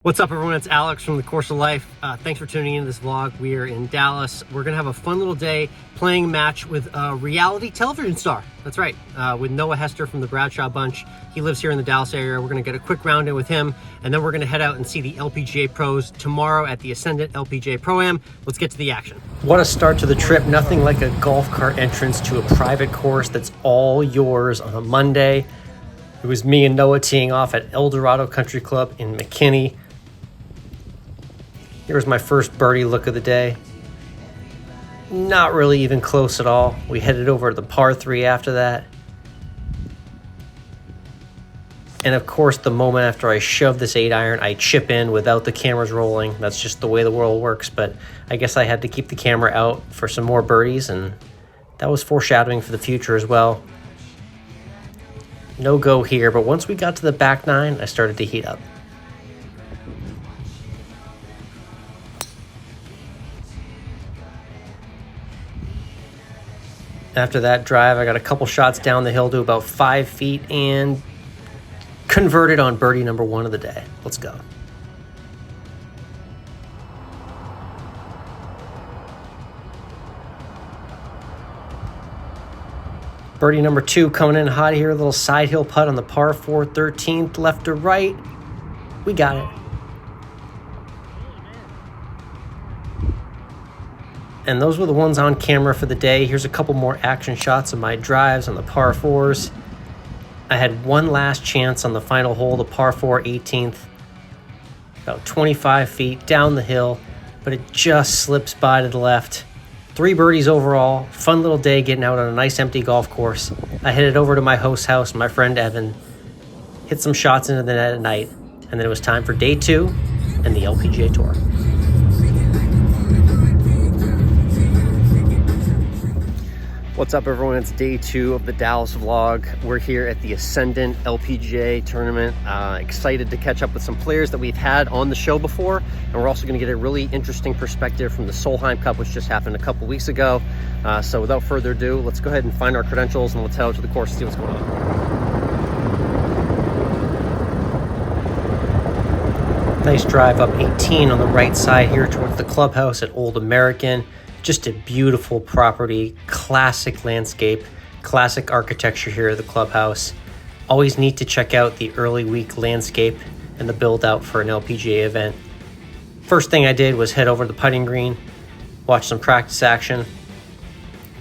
What's up, everyone? It's Alex from The Course of Life. Thanks for tuning into this vlog. We are in Dallas. We're going to have a fun little day playing a match with a reality television star. That's right, with Noah Hester from the Bradshaw Bunch. He lives here in the Dallas area. We're going to get a quick round in with him, and then we're going to head out and see the LPGA pros tomorrow at the Ascendent LPGA Pro-Am. Let's get to the action. What a start to the trip. Nothing like a golf cart entrance to a private course that's all yours on a Monday. It was me and Noah teeing off at El Dorado Country Club in McKinney. Here was my first birdie look of the day. Not really even close at all. We headed over to the par 3 after that. And of course, the moment after I shove this 8-iron, I chip in without the cameras rolling. That's just the way the world works, but I guess I had to keep the camera out for some more birdies, and that was foreshadowing for the future as well. No go here, but once we got to the back 9, I started to heat up. After that drive, I got a couple shots down the hill to about 5 feet and converted on birdie number 1 of the day. Let's go. Birdie number 2 coming in hot here. A little side hill putt on the par 4, 13th, left to right. We got it. And those were the ones on camera for the day. Here's a couple more action shots of my drives on the par 4s. I had one last chance on the final hole, the par 4, 18th. About 25 feet down the hill, but it just slips by to the left. 3 birdies overall. Fun little day getting out on a nice empty golf course. I headed over to my host's house, my friend Evan. Hit some shots into the net at night. And then it was time for day 2 and the LPGA Tour. What's up, everyone? It's day 2 of the Dallas vlog. We're here at the Ascendant LPGA tournament. Excited to catch up with some players that we've had on the show before. And we're also gonna get a really interesting perspective from the Solheim Cup, which just happened a couple weeks ago. So without further ado, let's go ahead and find our credentials and let's head out to the course and see what's going on. Nice drive up 18 on the right side here towards the clubhouse at Old American. Just a beautiful property, classic landscape, classic architecture here at the clubhouse. Always neat to check out the early week landscape and the build out for an LPGA event. First thing I did was head over to the putting green, watch some practice action,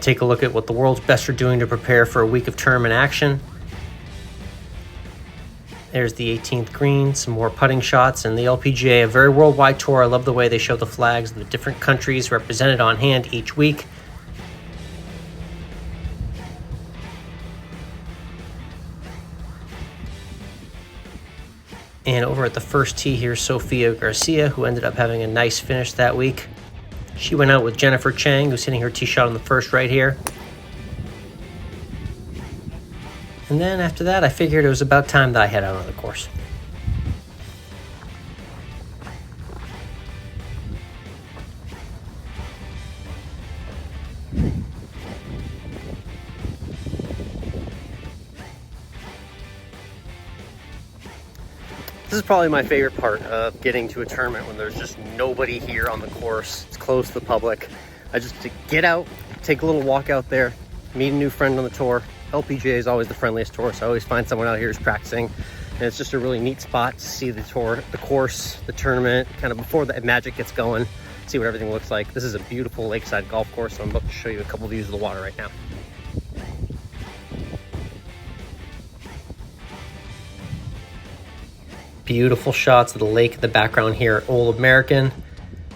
take a look at what the world's best are doing to prepare for a week of tournament action. There's the 18th green, some more putting shots, and the LPGA, a very worldwide tour. I love the way they show the flags of the different countries represented on hand each week. And over at the first tee here, Sofia Garcia, who ended up having a nice finish that week. She went out with Jennifer Chang, who's hitting her tee shot on the first right here. And then after that, I figured it was about time that I head out on the course. This is probably my favorite part of getting to a tournament when there's just nobody here on the course. It's closed to the public. I just get out, take a little walk out there, meet a new friend on the tour. LPGA is always the friendliest tour, so I always find someone out here who's practicing, and it's just a really neat spot to see the tour, the course, the tournament, kind of before the magic gets going, see what everything looks like. This is a beautiful lakeside golf course, so I'm about to show you a couple views of the water right now. Beautiful shots of the lake in the background here at Old American.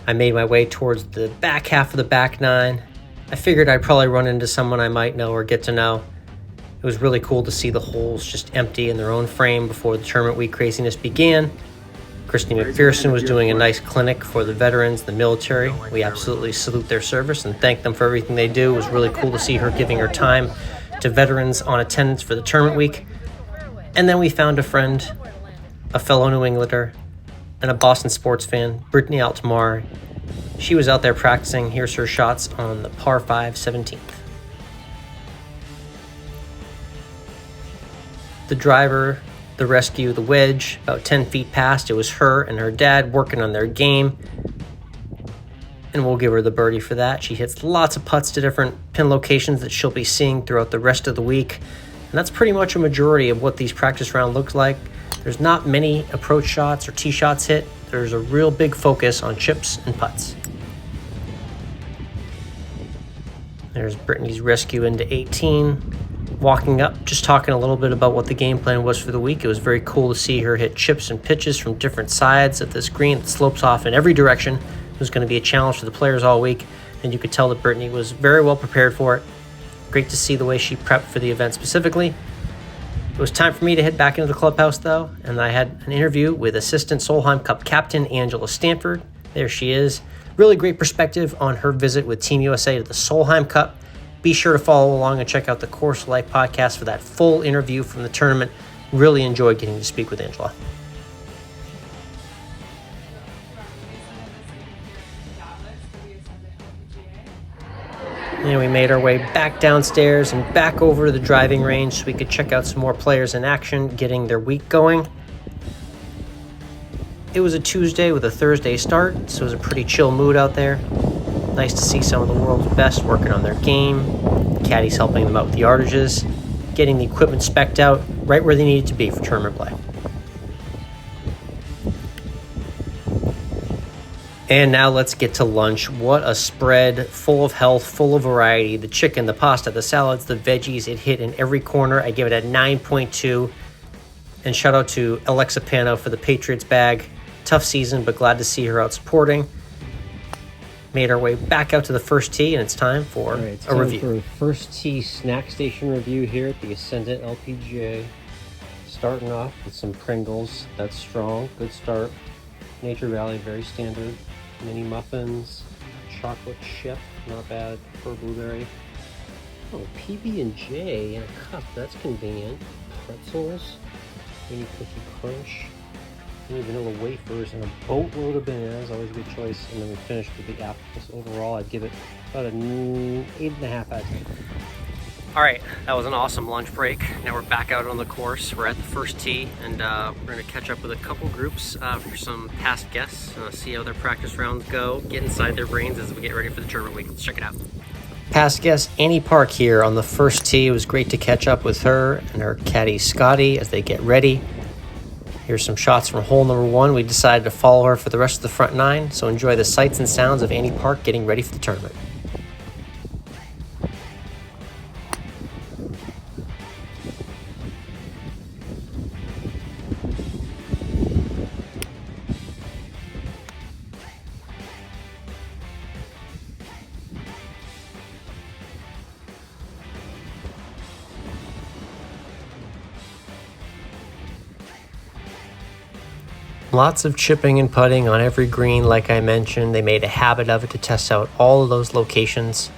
I made my way towards the back half of the back 9. I figured I'd probably run into someone I might know or get to know. It was really cool to see the holes just empty in their own frame before the tournament week craziness began. Christy McPherson was doing a nice clinic for the veterans, the military. We absolutely salute their service and thank them for everything they do. It was really cool to see her giving her time to veterans on attendance for the tournament week. And then we found a friend, a fellow New Englander, and a Boston sports fan, Brittany Altamar. She was out there practicing. Here's her shots on the par 5, 17th. The driver, the rescue, the wedge, about 10 feet past. It was her and her dad working on their game. And we'll give her the birdie for that. She hits lots of putts to different pin locations that she'll be seeing throughout the rest of the week. And that's pretty much a majority of what these practice round looks like. There's not many approach shots or tee shots hit. There's a real big focus on chips and putts. There's Brittany's rescue into 18. Walking up, just talking a little bit about what the game plan was for the week. It was very cool to see her hit chips and pitches from different sides of this green that slopes off in every direction. It was going to be a challenge for the players all week, and you could tell that Brittany was very well prepared for it. Great to see the way she prepped for the event specifically. It was time for me to head back into the clubhouse, though, and I had an interview with Assistant Solheim Cup Captain Angela Stanford. There she is. Really great perspective on her visit with Team USA to the Solheim Cup. Be sure to follow along and check out the Course Life podcast for that full interview from the tournament. Really enjoyed getting to speak with Angela. And we made our way back downstairs and back over to the driving range so we could check out some more players in action, getting their week going. It was a Tuesday with a Thursday start, so it was a pretty chill mood out there. Nice to see some of the world's best working on their game. The caddies helping them out with the yardages, getting the equipment spec'd out right where they needed to be for tournament play. And now let's get to lunch. What a spread, full of health, full of variety. The chicken, the pasta, the salads, the veggies, it hit in every corner. I give it a 9.2. And shout out to Alexa Pano for the Patriots bag. Tough season, but glad to see her out supporting. Made our way back out to the first tee, and it's time for a review. For first tee snack station review here at the Ascendent LPGA. Starting off with some Pringles. That's strong, good start. Nature Valley, very standard. Mini muffins, chocolate chip, not bad for blueberry. Oh, PB&J in a cup, that's convenient. Pretzels, mini cookie crunch, mini vanilla wafers, and a boatload of bananas, always a good choice. And then we finished with the apples. Overall, I'd give it about an 8.5 out of 10. All right, that was an awesome lunch break. Now we're back out on the course. We're at the first tee, and we're gonna catch up with a couple groups for some past guests, see how their practice rounds go, get inside their brains as we get ready for the tournament week. Let's check it out. Past guest Annie Park here on the first tee. It was great to catch up with her and her caddy Scottie as they get ready. Here's some shots from hole number 1. We decided to follow her for the rest of the front 9, so enjoy the sights and sounds of Annie Park getting ready for the tournament. Lots of chipping and putting on every green, like I mentioned. They made a habit of it to test out all of those locations.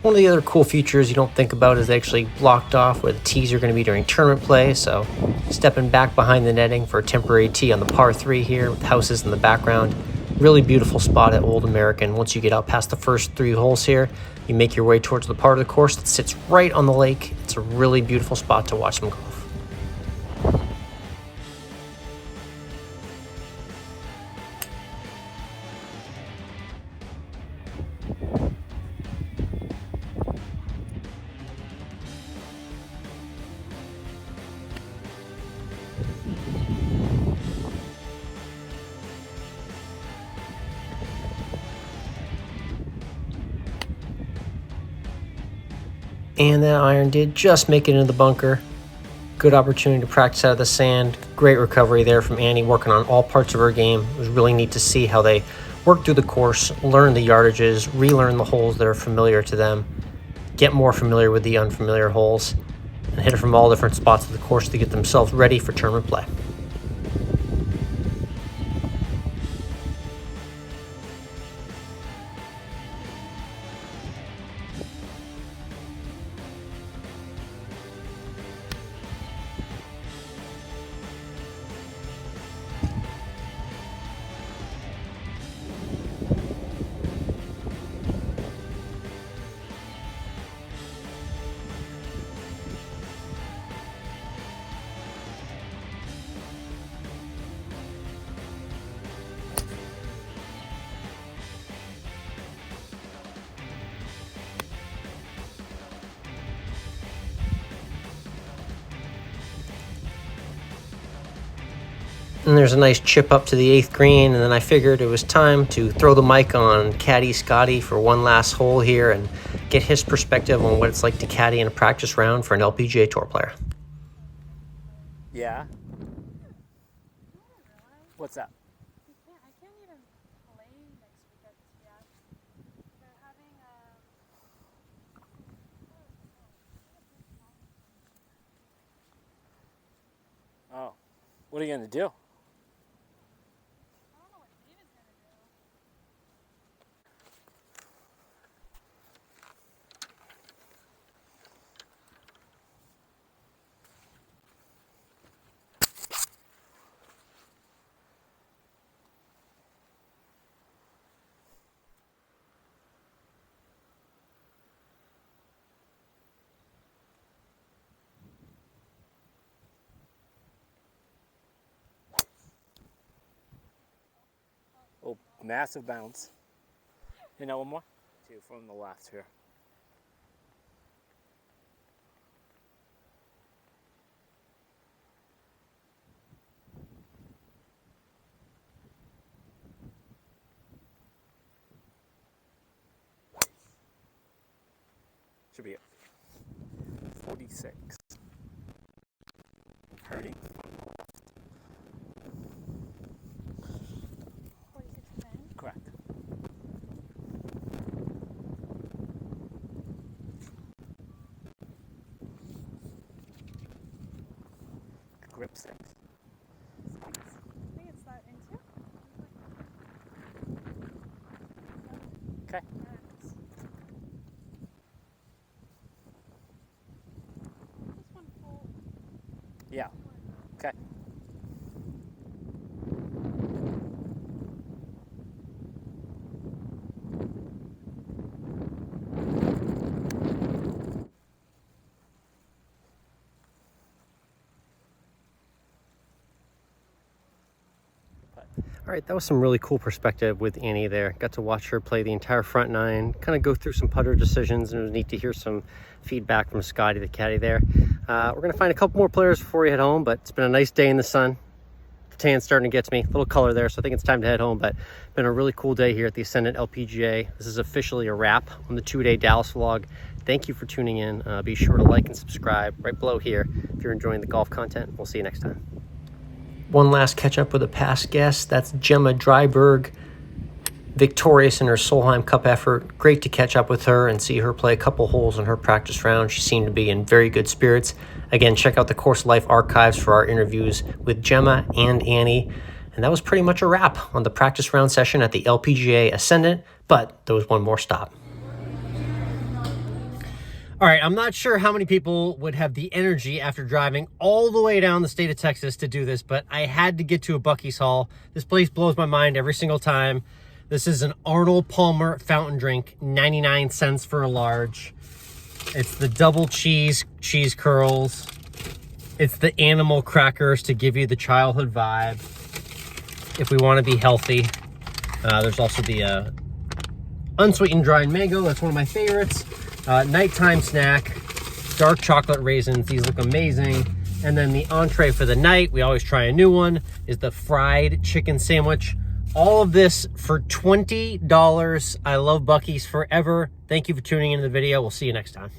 One of the other cool features you don't think about is they actually blocked off where the tees are going to be during tournament play. So stepping back behind the netting for a temporary tee on the par 3 here with houses in the background. Really beautiful spot at Old American. Once you get out past the first 3 holes here, you make your way towards the part of the course that sits right on the lake. It's a really beautiful spot to watch some golf. And that iron did just make it into the bunker. Good opportunity to practice out of the sand. Great recovery there from Annie, working on all parts of her game. It was really neat to see how they work through the course, learn the yardages, relearn the holes that are familiar to them, get more familiar with the unfamiliar holes, and hit it from all different spots of the course to get themselves ready for tournament play. and there's a nice chip up to the 8th green, and then I figured it was time to throw the mic on caddy Scottie for one last hole here and get his perspective on what it's like to caddy in a practice round for an LPGA Tour player. Yeah. What's up? I can't even play next week at TF. They're having Oh, what are you gonna do? I don't know what David's gonna do. Oh, massive bounce. You know, one more? Two from the left here. Should be it. 46. Hurting. 46-10. Correct. Grip 6. I think it's that into. Okay. This one full. Yeah. Okay. All right, that was some really cool perspective with Annie there. Got to watch her play the entire front nine, kind of go through some putter decisions, and it was neat to hear some feedback from Scottie, the caddy there. We're going to find a couple more players before we head home, but it's been a nice day in the sun. The tan's starting to get to me, a little color there, so I think it's time to head home, but it's been a really cool day here at the Ascendent LPGA. This is officially a wrap on the 2-day Dallas vlog. Thank you for tuning in. Be sure to like and subscribe right below here if you're enjoying the golf content. We'll see you next time. One last catch up with a past guest. That's Gemma Dryberg, victorious in her Solheim Cup effort. Great to catch up with her and see her play a couple holes in her practice round. She seemed to be in very good spirits. Again, check out the Course Life archives for our interviews with Gemma and Annie. And that was pretty much a wrap on the practice round session at the LPGA Ascendant, but there was one more stop. All right, I'm not sure how many people would have the energy after driving all the way down the state of Texas to do this, but I had to get to a Buccees Hall. This place blows my mind every single time. This is an Arnold Palmer fountain drink, 99 cents for a large. It's the double cheese curls. It's the animal crackers to give you the childhood vibe if we want to be healthy. There's also the unsweetened dried mango. That's one of my favorites. Nighttime snack, dark chocolate raisins. These look amazing. And then the entree for the night, we always try a new one, is the fried chicken sandwich. All of this for $20. I love Buccees forever. Thank you for tuning into the video. We'll see you next time.